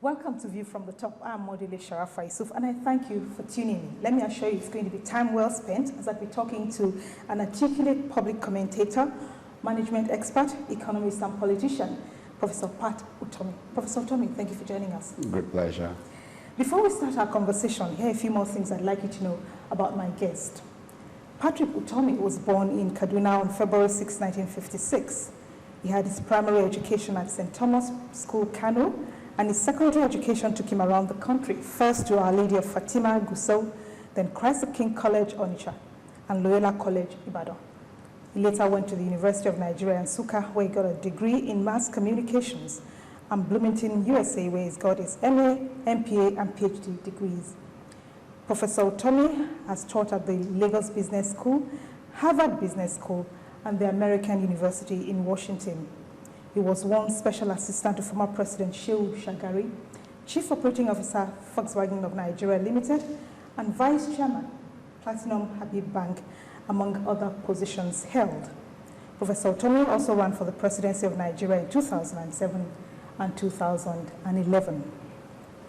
Welcome to View from the Top. I'm Modele Sharafa Yusuf, and I thank you for tuning in. Let me assure you it's going to be time well spent as I'll be talking to an articulate public commentator, management expert, economist, and politician, Professor Pat Utomi. Professor Utomi, thank you for joining us. Great pleasure. Before we start our conversation, here are a few more things I'd like you to know about my guest. Patrick Utomi was born in Kaduna on February 6, 1956. He had his primary education at St. Thomas School, Kano, and his secondary education took him around the country, first to Our Lady of Fatima, Gusau, then Christ the King College, Onitsha, and Loyola College, Ibadan. He later went to the University of Nigeria, Nsukka, where he got a degree in mass communications, and Bloomington, USA, where he's got his MA, MPA, and PhD degrees. Professor Utomi has taught at the Lagos Business School, Harvard Business School, and the American University in Washington. He was one special assistant to former President Shehu Shagari, Chief Operating Officer, Volkswagen of Nigeria Limited, and Vice Chairman, Platinum Habib Bank, among other positions held. Professor Utomi also ran for the presidency of Nigeria in 2007 and 2011.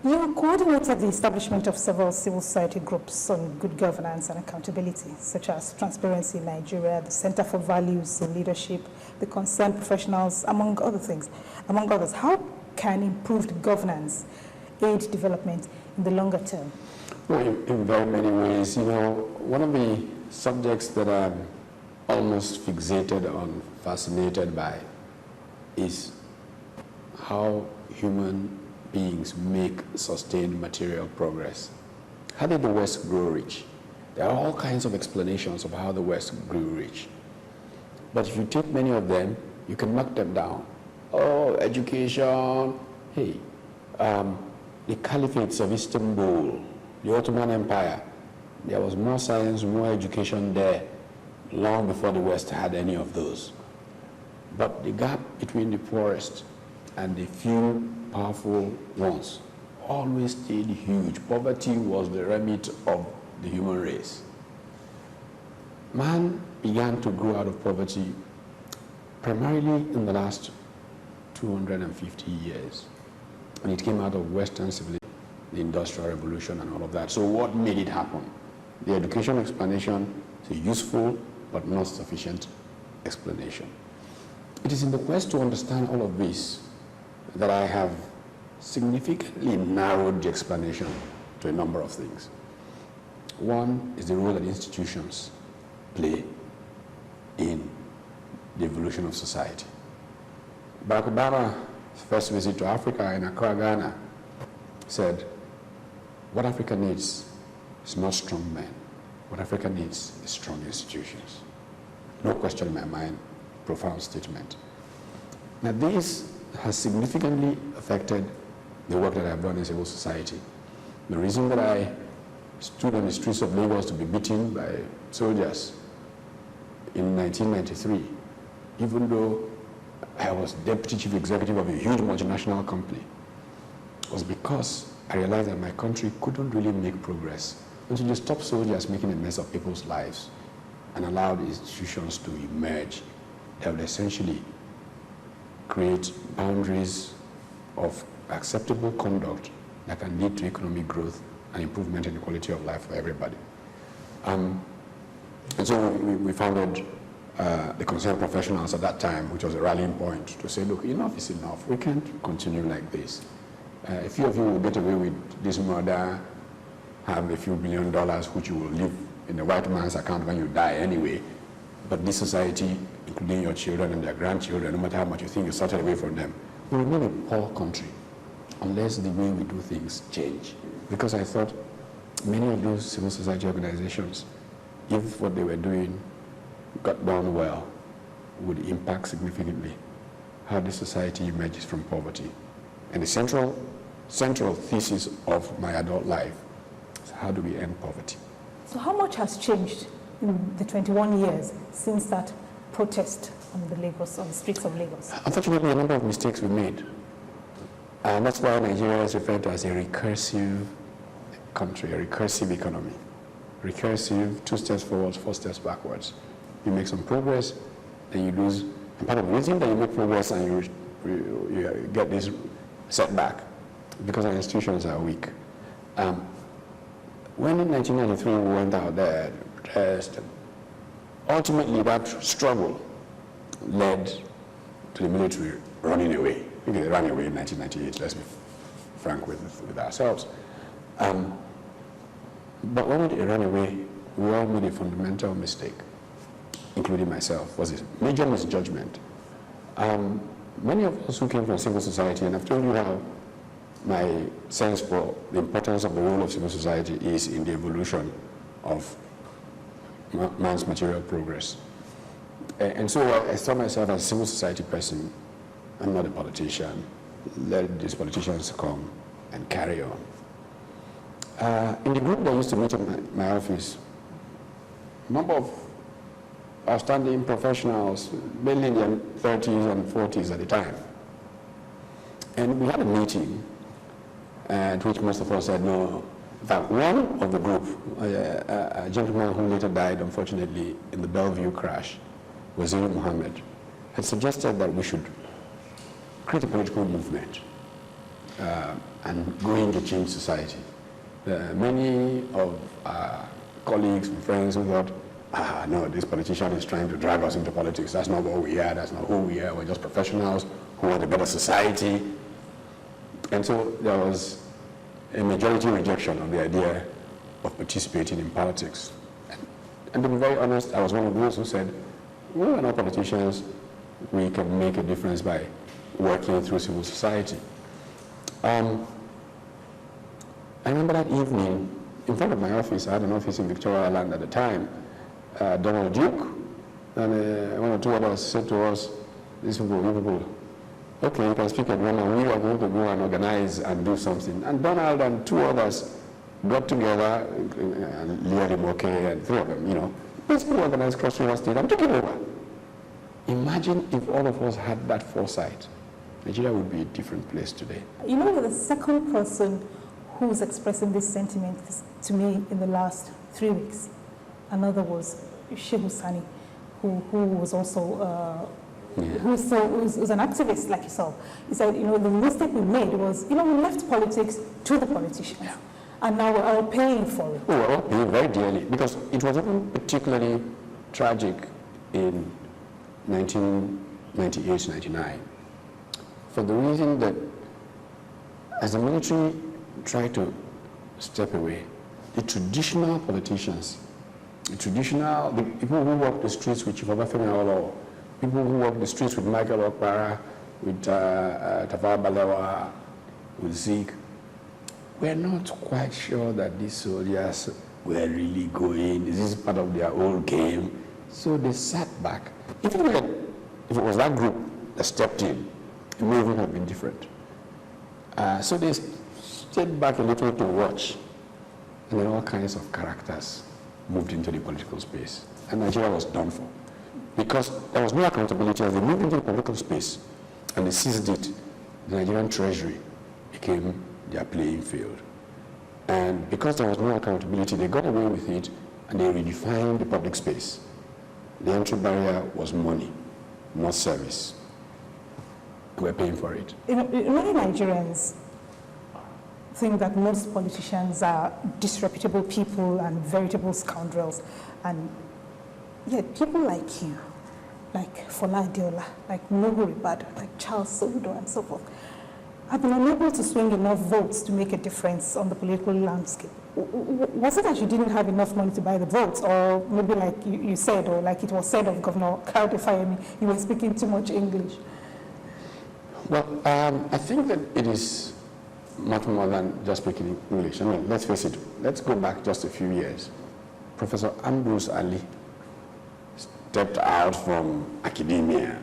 You coordinated the establishment of several civil society groups on good governance and accountability, such as Transparency in Nigeria, the Center for Values in Leadership, the Concerned Professionals, among other things. Among others, how can improved governance aid development in the longer term? Well, in very many ways. You know, one of the subjects that I'm almost fixated on, fascinated by, is how human beings make sustained material progress. How did the West grow rich? There are all kinds of explanations of how the West grew rich. But if you take many of them, you can knock them down. Oh, education. Hey, the caliphates of Istanbul, the Ottoman Empire, there was more science, more education there long before the West had any of those. But the gap between the poorest and the few powerful ones always stayed huge. Poverty was the remit of the human race. Man began to grow out of poverty primarily in the last 250 years. And it came out of Western civilization, the Industrial Revolution and all of that. So what made it happen? The education explanation is a useful but not sufficient explanation. It is in the quest to understand all of this that I have significantly narrowed the explanation to a number of things. One is the role that institutions play in the evolution of society. Barack Obama's first visit to Africa in Accra, Ghana, said, what Africa needs is not strong men. What Africa needs is strong institutions. No question in my mind, profound statement. Now this has significantly affected the work that I've done in civil society. The reason that I stood on the streets of Lagos to be beaten by soldiers in 1993, even though I was deputy chief executive of a huge multinational company, was because I realized that my country couldn't really make progress until you stop soldiers making a mess of people's lives and allow the institutions to emerge that would essentially create boundaries of acceptable conduct that can lead to economic growth and improvement in the quality of life for everybody. And so we founded the Concerned Professionals at that time, which was a rallying point to say, look, enough is enough. We can't continue like this. A few of you will get away with this murder, have a few $1 billion, which you will leave in the white man's account when you die anyway. But this society, including your children and their grandchildren, no matter how much you think you sorted away from them, will remain a poor country unless the way we do things change. Because I thought many of those civil society organizations, if what they were doing got done well, would impact significantly how the society emerges from poverty. And the central thesis of my adult life is how do we end poverty? So how much has changed in the 21 years since that protest on the streets of Lagos? Unfortunately, a number of mistakes were made. And that's why Nigeria is referred to as a recursive country, a recursive economy. Recursive, 2 steps forward, 4 steps backwards. You make some progress, then you lose. And part of the reason that you make progress and you get this setback because our institutions are weak. When in 1993 we went out there to protest, ultimately that struggle led to the military running away. They ran away in 1998, let's be frank with ourselves. But when they ran away, we all made a fundamental mistake, including myself. Was a major misjudgment. Many of us who came from civil society, and I've told you how my sense for the importance of the role of civil society is in the evolution of man's material progress. And so I saw myself as a civil society person. I'm not a politician. Let these politicians come and carry on. In the group that used to meet at my office, a number of outstanding professionals, mainly in their 30s and 40s at the time. And we had a meeting at which most of us said no. In fact, one of the group, a gentleman who later died, unfortunately, in the Bellevue crash, Wazir Muhammad, had suggested that we should create a political movement and go in to change society. Many of our colleagues and friends who thought, no, this politician is trying to drag us into politics. That's not what we are. That's not who we are. We're just professionals who want a better society. And so there was a majority rejection of the idea of participating in politics. And to be very honest, I was one of those who said, we're not politicians. We can make a difference by working through civil society. I remember that evening, in front of my office, I had an office in Victoria Island at the time, Donald Duke, and one or two others said to us, these people, okay, you can speak at one, and we are going to go and organize and do something. And Donald and two others got together, and Leah Rimoke and three of them, let's go organize Cross River State and take it over. Imagine if all of us had that foresight. Nigeria would be a different place today. The second person who's expressing this sentiment to me in the last 3 weeks, another was Shehu Sani, who was also who's an activist like yourself. He said, the mistake we made was, we left politics to the politicians. Yeah. And now we're all paying for it. We're all paying very dearly, because it was even particularly tragic in 1998-99, for the reason that as the military tried to step away, the traditional politicians, the people who walk the streets with Chief Obafemi Awolowo, people who walk the streets with Michael Okpara, with Tafawa Balewa, with Zeke, we're not quite sure that these soldiers were really going. Is this part of their old game? So they sat back. If it was that group that stepped in, it may even have been different. So they stayed back a little to watch, and then all kinds of characters moved into the political space. And Nigeria was done for. Because there was no accountability. As they moved into the political space and they seized it, the Nigerian Treasury became their playing field. And because there was no accountability, they got away with it, and they redefined the public space. The entry barrier was money, not service. We're paying for it. Many Nigerians think that most politicians are disreputable people and veritable scoundrels. And yet people like you, like Fola Adeola, like Nuhu Ribadu, like Charles Soludo, and so forth, have been unable to swing enough votes to make a difference on the political landscape. Was it that you didn't have enough money to buy the votes, or maybe like you said, or like it was said of Governor Kayode Fayemi, you were speaking too much English? Well, I think that it is much more than just speaking English. I mean, let's face it, let's go back just a few years. Professor Ambrose Ali stepped out from academia,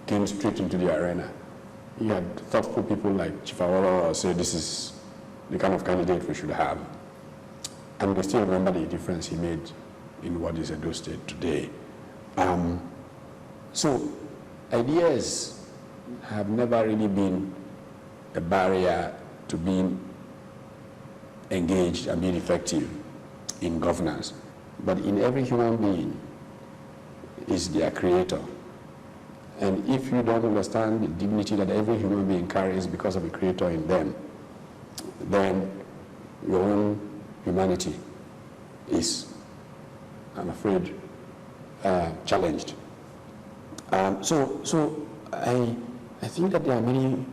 came straight into the arena. He had thoughtful people like Chief Awolowo say this is the kind of candidate we should have. And we still remember the difference he made in what is Edo State today. So ideas have never really been a barrier to being engaged and being effective in governance. But in every human being is their creator. And if you don't understand the dignity that every human being carries because of a creator in them, then your own humanity is, I'm afraid, challenged. So I think that there are many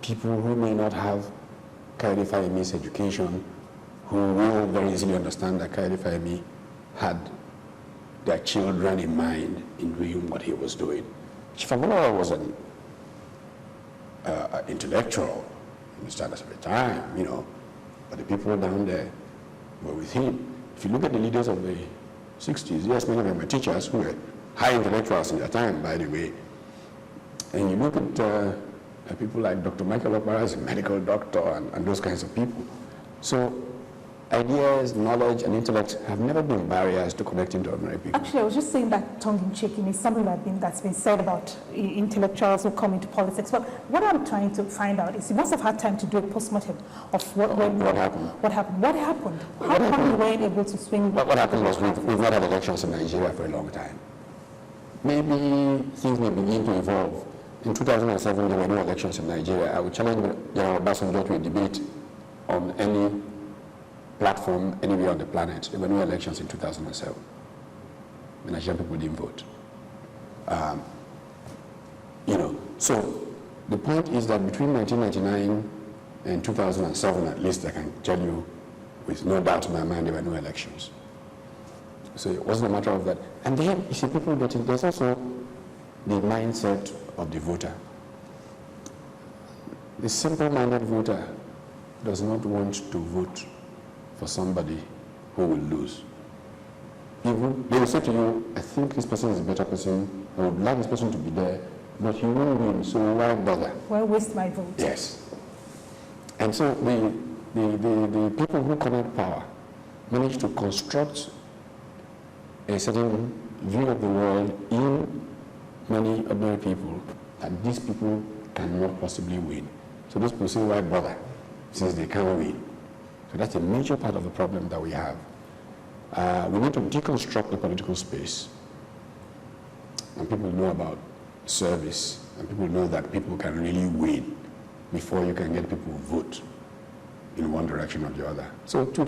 people who may not have Kayode Fayemi's education who will very easily understand that Kayode Fayemi had their children in mind in doing what he was doing. Chifalola was an intellectual in the standards of the time, you know, but the people down there were with him. If you look at the leaders of the 60s, yes, many of them were teachers who were high intellectuals in their time, by the way. And you look at people like Dr. Michael Okpara as a medical doctor and those kinds of people. So ideas, knowledge, and intellect have never been barriers to connecting to ordinary people. Actually, I was just saying that tongue-in-cheek is something that's been said about intellectuals who come into politics. But what I'm trying to find out is you must have had time to do a post-mortem of what happened. What happened? How come you weren't able to swing? What happened was we've not had elections in Nigeria for a long time. Maybe things may begin to evolve. In 2007, there were no elections in Nigeria. I would challenge General Obasanjo to a debate on any platform anywhere on the planet. There were no elections in 2007. The Nigerian people didn't vote. So the point is that between 1999 and 2007, at least I can tell you with no doubt in my mind, there were no elections. So it wasn't a matter of that. And then, you see, people getting, there's also the mindset of the voter. The simple-minded voter does not want to vote for somebody who will lose. They will say to you, I think this person is a better person, I would like this person to be there, but he won't win, so why bother? Why waste my vote? Yes. And so the people who connect power manage to construct a certain view of the world in many ordinary people that these people cannot possibly win. So those people say, why bother, since they can't win? So that's a major part of the problem that we have. We need to deconstruct the political space. And people know about service, and people know that people can really win before you can get people to vote in one direction or the other. So